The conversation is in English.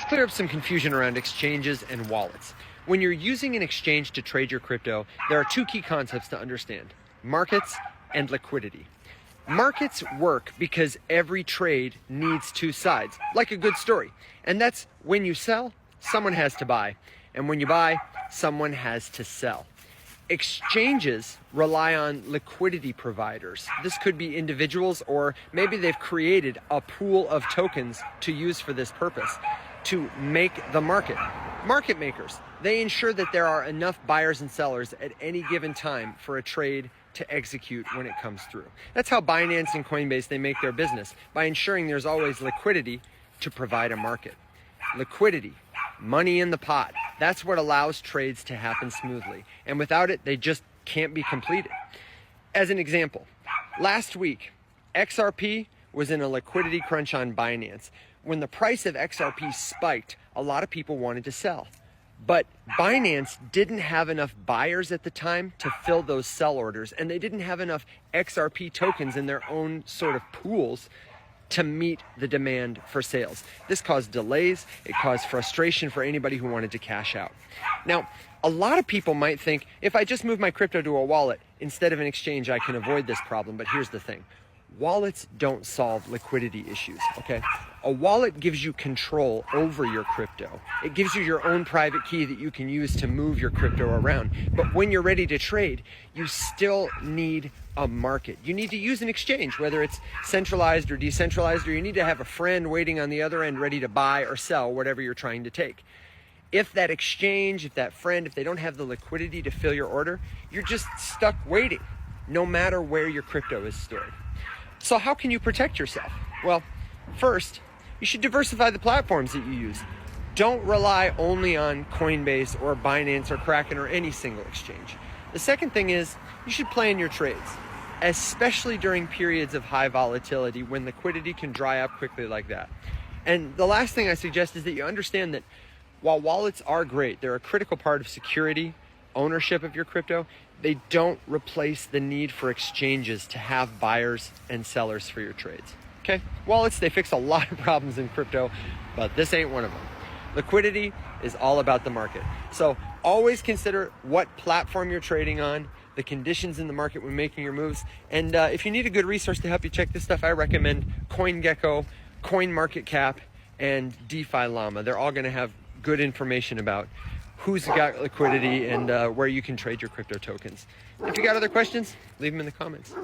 clear up some confusion around exchanges and wallets. When you're using an exchange to trade your crypto, there are two key concepts to understand: markets and liquidity. Markets work because every trade needs two sides, like a good story. And that's when you sell, someone has to buy. And when you buy, someone has to sell. Exchanges rely on liquidity providers. This could be individuals, or maybe they've created a pool of tokens to use for this purpose, to make the market. Market makers, they ensure that there are enough buyers and sellers at any given time for a trade to execute when it comes through. That's how Binance and Coinbase, they make their business, by ensuring there's always liquidity to provide a market. Liquidity, money in the pot, that's what allows trades to happen smoothly. And without it, they just can't be completed. As an example, last week, XRP was in a liquidity crunch on Binance. When the price of XRP spiked, a lot of people wanted to sell. But Binance didn't have enough buyers at the time to fill those sell orders, and they didn't have enough XRP tokens in their own sort of pools to meet the demand for sales. This caused delays, it caused frustration for anybody who wanted to cash out. Now, a lot of people might think, if I just move my crypto to a wallet instead of an exchange, I can avoid this problem. But here's the thing: wallets don't solve liquidity issues, okay? A wallet gives you control over your crypto. It gives you your own private key that you can use to move your crypto around. But when you're ready to trade, you still need a market. You need to use an exchange, whether it's centralized or decentralized, or you need to have a friend waiting on the other end ready to buy or sell whatever you're trying to take. If that exchange, if that friend, if they don't have the liquidity to fill your order, you're just stuck waiting, no matter where your crypto is stored. So how can you protect yourself? Well, first, you should diversify the platforms that you use. Don't rely only on Coinbase or Binance or Kraken or any single exchange. The second thing is, you should plan your trades, especially during periods of high volatility when liquidity can dry up quickly like that. And the last thing I suggest is that you understand that while wallets are great, they're a critical part of security, ownership of your crypto, they don't replace the need for exchanges to have buyers and sellers for your trades. Okay? Wallets, they fix a lot of problems in crypto, but this ain't one of them. Liquidity is all about the market. So always consider what platform you're trading on, the conditions in the market when making your moves. And if you need a good resource to help you check this stuff, I recommend CoinGecko, CoinMarketCap, and DeFi Llama. They're all going to have good information about who's got liquidity and where you can trade your crypto tokens. If you got other questions, leave them in the comments.